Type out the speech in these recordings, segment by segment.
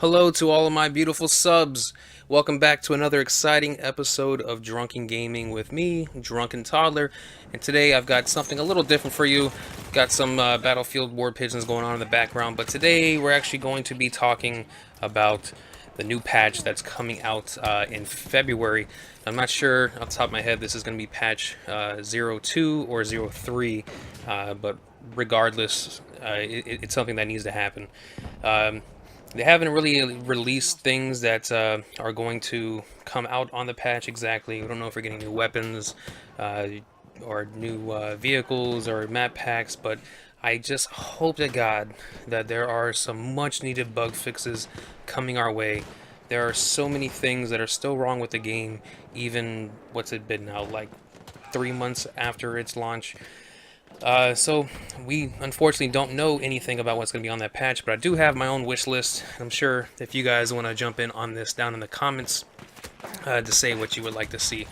Hello to all of my beautiful subs. Welcome back to another exciting episode of Drunken Gaming with me, Drunken Toddler. And today I've got something a little different for you. Got some Battlefield war pigeons going on in the background, but today we're actually going to be talking about the new patch that's coming out in February. I'm not sure off the top of my head this is going to be patch 02 or 03, but regardless, it's something that needs to happen. They haven't really released things that are going to come out on the patch exactly. We don't know if we're getting new weapons uh, or new vehicles or map packs, but I just hope to God that there are some much needed bug fixes coming our way. There are so many things that are still wrong with the game, even what's it been now, like 3 months after its launch. So we unfortunately don't know anything about what's going to be on that patch, but I do have my own wish list. I'm sure if you guys want to jump in on this down in the comments to say what you would like to see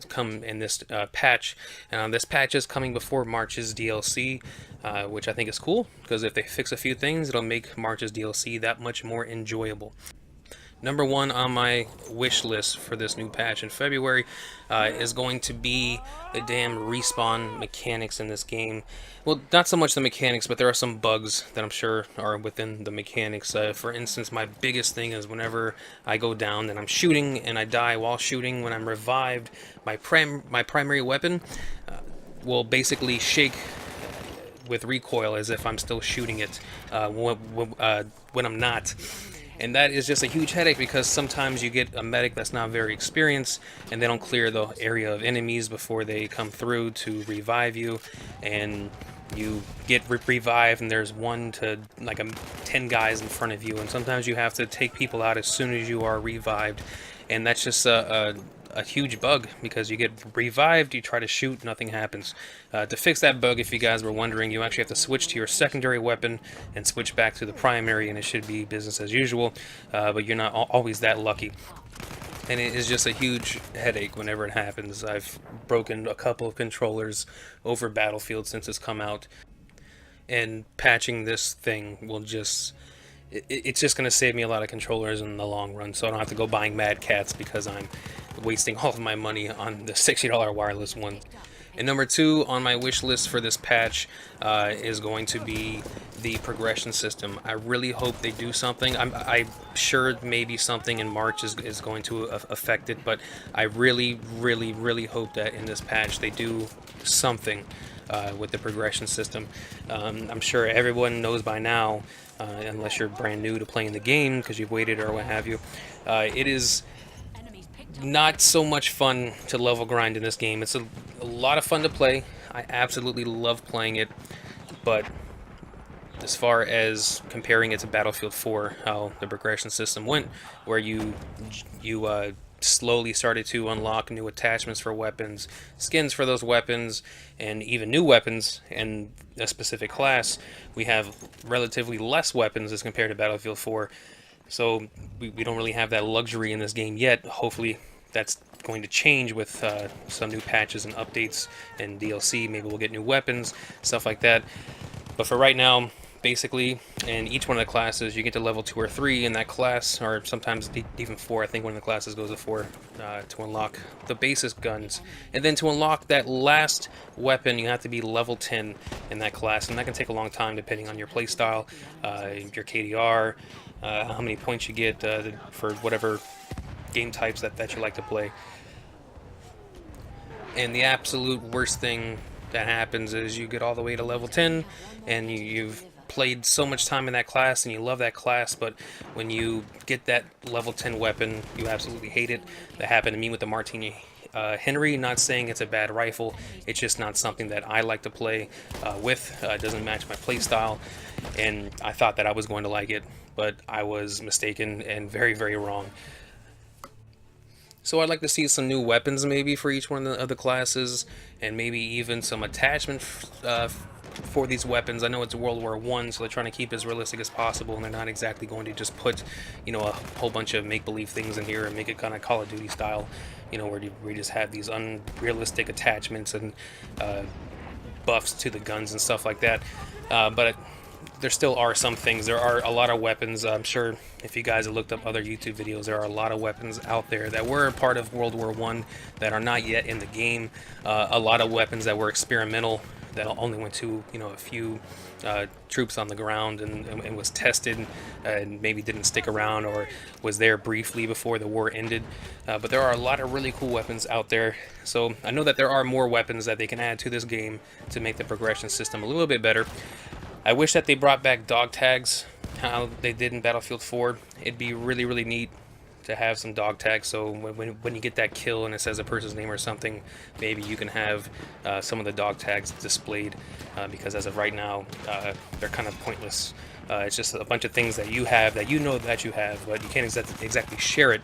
come in this patch. This patch is coming before March's DLC, which I think is cool because if they fix a few things, it'll make March's DLC that much more enjoyable. Number one on my wish list for this new patch in February is going to be the damn respawn mechanics in this game. Well, not so much the mechanics, but there are some bugs that I'm sure are within the mechanics. For instance, my biggest thing is whenever I go down and I'm shooting and I die while shooting, when I'm revived, my primary weapon will basically shake with recoil as if I'm still shooting it when I'm not. And that is just a huge headache because sometimes you get a medic that's not very experienced and they don't clear the area of enemies before they come through to revive you, and you get revived and there's 10 guys in front of you, and sometimes you have to take people out as soon as you are revived, and that's just a huge bug because you get revived, you try to shoot, nothing happens. To fix that bug, if you guys were wondering, you actually have to switch to your secondary weapon and switch back to the primary, and it should be business as usual, but you're not always that lucky. And it is just a huge headache whenever it happens. I've broken a couple of controllers over Battlefield since it's come out, and patching this thing will just it's just going to save me a lot of controllers in the long run, so I don't have to go buying Mad Cats because I'm wasting all of my money on the $60 wireless one. And number two on my wish list for this patch is going to be the progression system. I really hope they do something. I'm sure maybe something in March is going to affect it, but I really, really, really hope that in this patch they do something with the progression system. I'm sure everyone knows by now, unless you're brand new to playing the game because you've waited or what have you, it is not so much fun to level grind in this game. It's a lot of fun to play. I absolutely love playing it, but as far as comparing it to Battlefield 4, how the progression system went, where you slowly started to unlock new attachments for weapons, skins for those weapons, and even new weapons in a specific class, we have relatively less weapons as compared to Battlefield 4. So we don't really have that luxury in this game yet. Hopefully that's going to change with some new patches and updates and DLC. Maybe we'll get new weapons, stuff like that. But for right now, basically, in each one of the classes, you get to level 2 or 3 in that class, or sometimes even 4. I think one of the classes goes to 4 to unlock the basic guns. And then to unlock that last weapon, you have to be level 10 in that class, and that can take a long time depending on your playstyle, your KDR, how many points you get for whatever game types that you like to play. And the absolute worst thing that happens is you get all the way to level 10 and you've played so much time in that class and you love that class, but when you get that level 10 weapon, you absolutely hate it. That happened to me with the Martini Henry. Not saying it's a bad rifle, it's just not something that I like to play with. It doesn't match my playstyle, and I thought that I was going to like it, but I was mistaken and very, very wrong. So I'd like to see some new weapons maybe for each one of the classes, and maybe even some attachment for these weapons. I know it's World War I, so they're trying to keep it as realistic as possible, and they're not exactly going to just put, a whole bunch of make-believe things in here and make it kind of Call of Duty style, where you just have these unrealistic attachments and buffs to the guns and stuff like that. But there still are some things. There are a lot of weapons. I'm sure if you guys have looked up other YouTube videos, there are a lot of weapons out there that were a part of World War I that are not yet in the game. A lot of weapons that were experimental that only went to, you know, a few troops on the ground and was tested and maybe didn't stick around or was there briefly before the war ended. But there are a lot of really cool weapons out there. So I know that there are more weapons that they can add to this game to make the progression system a little bit better. I wish that they brought back dog tags, how they did in Battlefield 4. It'd be really, really neat to have some dog tags, so when you get that kill and it says a person's name or something, maybe you can have some of the dog tags displayed, because as of right now, they're kind of pointless. It's just a bunch of things that you have that you know that you have, but you can't exactly share it.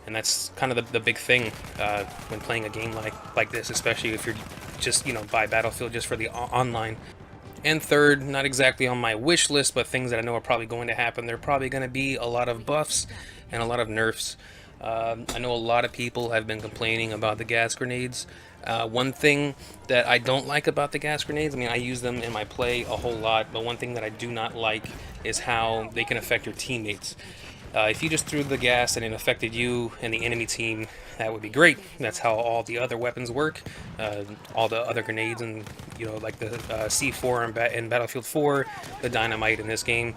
And that's kind of the big thing when playing a game like this, especially if you're just, you know, buy Battlefield just for the online. And third, not exactly on my wish list, but things that I know are probably going to happen. There are probably going to be a lot of buffs and a lot of nerfs. I know a lot of people have been complaining about the gas grenades. One thing that I don't like about the gas grenades, I mean, I use them in my play a whole lot, but one thing that I do not like is how they can affect your teammates. If you just threw the gas and it affected you and the enemy team, that would be great. That's how all the other weapons work. All the other grenades and, you know, like the C4 in Battlefield 4, the dynamite in this game.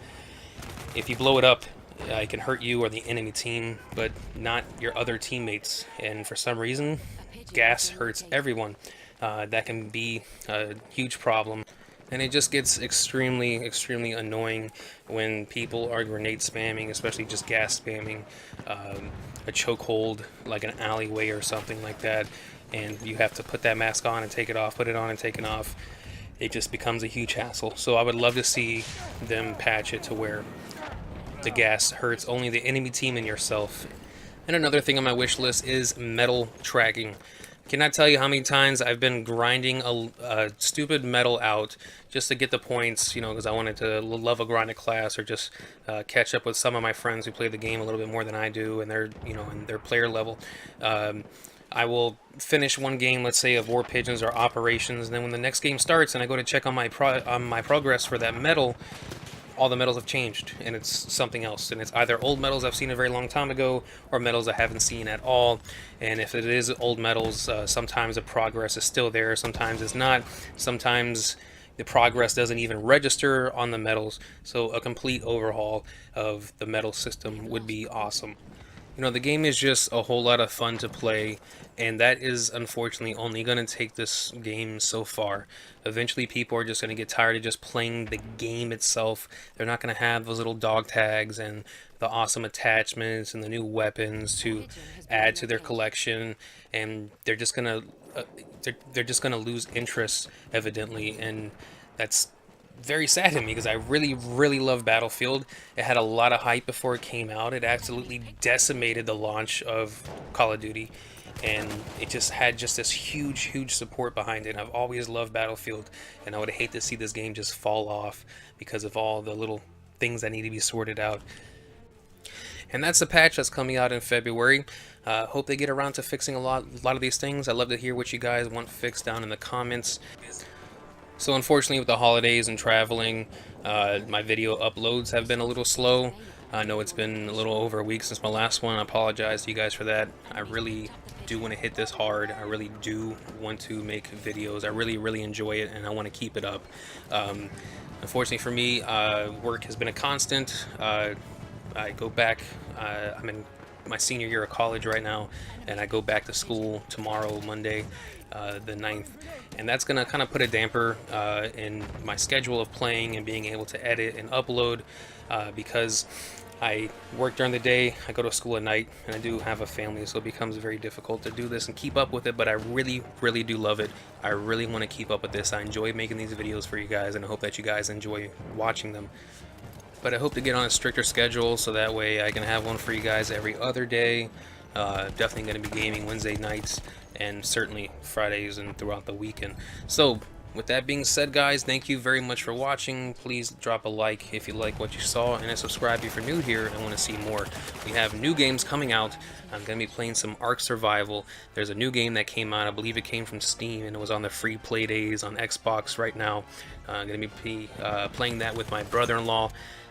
If you blow it up, it can hurt you or the enemy team, but not your other teammates. And for some reason, gas hurts everyone. That can be a huge problem. And it just gets extremely, extremely annoying when people are grenade spamming, especially just gas spamming, a chokehold, like an alleyway or something like that, and you have to put that mask on and take it off, put it on and take it off. It just becomes a huge hassle. So I would love to see them patch it to where the gas hurts only the enemy team and yourself. And another thing on my wish list is medal tracking. Cannot tell you how many times I've been grinding a stupid medal out just to get the points, you know, because I wanted to level grind a class or just catch up with some of my friends who play the game a little bit more than I do, and they're, you know, in their player level. I will finish one game, let's say, of War Pigeons or Operations, and then when the next game starts and I go to check on my progress for that medal, all the medals have changed and it's something else, and it's either old medals I've seen a very long time ago or medals I haven't seen at all. And if it is old medals, sometimes the progress is still there, sometimes it's not, sometimes the progress doesn't even register on the medals. So a complete overhaul of the medal system would be awesome. You know, the game is just a whole lot of fun to play, and that is unfortunately only going to take this game so far. Eventually people are just going to get tired of just playing the game itself. They're not going to have those little dog tags and the awesome attachments and the new weapons to add to their collection, and they're just going to they're just going to lose interest, evidently, and that's very sad to me because I really, really love Battlefield. It had a lot of hype before it came out. It absolutely decimated the launch of Call of Duty, and it just had just this huge, huge support behind it. And I've always loved Battlefield, and I would hate to see this game just fall off because of all the little things that need to be sorted out. And that's the patch that's coming out in February. Hope they get around to fixing a lot of these things. I'd love to hear what you guys want fixed down in the comments. So unfortunately, with the holidays and traveling, my video uploads have been a little slow. I know it's been a little over a week since my last one. I apologize to you guys for that. I really do want to hit this hard. I really do want to make videos. I really, really enjoy it, and I want to keep it up. Unfortunately for me, work has been a constant. I go back, I'm in my senior year of college right now, and I go back to school tomorrow, Monday, the 9th, and that's gonna kind of put a damper in my schedule of playing and being able to edit and upload, because I work during the day, I go to school at night, and I do have a family, so it becomes very difficult to do this and keep up with it. But I really, really do love it. I really want to keep up with this. I enjoy making these videos for you guys, and I hope that you guys enjoy watching them. But I hope to get on a stricter schedule so that way I can have one for you guys every other day. Definitely going to be gaming Wednesday nights and certainly Fridays and throughout the weekend. So With that being said, guys, thank you very much for watching. Please drop a like if you like what you saw, and a subscribe if you're new here and want to see more. We have new games coming out. I'm going to be playing some Ark Survival. There's a new game that came out. I believe it came from Steam, and it was on the free play days on Xbox right now. I'm going to be playing that with my brother-in-law.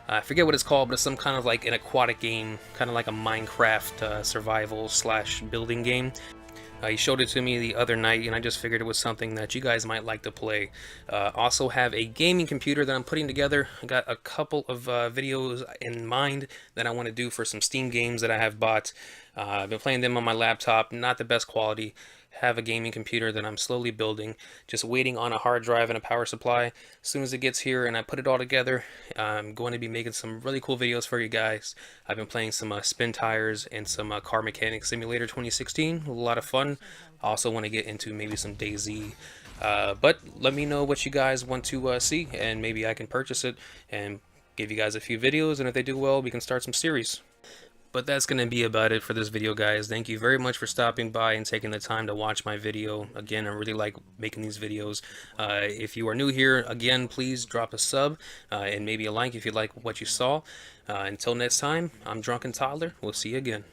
I forget what it's called, but it's some kind of like an aquatic game, kind of like a Minecraft survival slash building game. He showed it to me the other night, and I just figured it was something that you guys might like to play. Also have a gaming computer that I'm putting together. I got a couple of videos in mind that I want to do for some Steam games that I have bought. I've been playing them on my laptop, not the best quality. Have a gaming computer that I'm slowly building, just waiting on a hard drive and a power supply. As soon as it gets here and I put it all together, I'm going to be making some really cool videos for you guys. I've been playing some spin tires and some Car Mechanic Simulator 2016, a lot of fun. I also want to get into maybe some DayZ, but let me know what you guys want to see, and maybe I can purchase it and give you guys a few videos, and if they do well, we can start some series. But that's going to be about it for this video, guys. Thank you very much for stopping by and taking the time to watch my video. Again, I really like making these videos. If you are new here, again, please drop a sub and maybe a like if you like what you saw. Until next time, I'm Drunken Toddler. We'll see you again.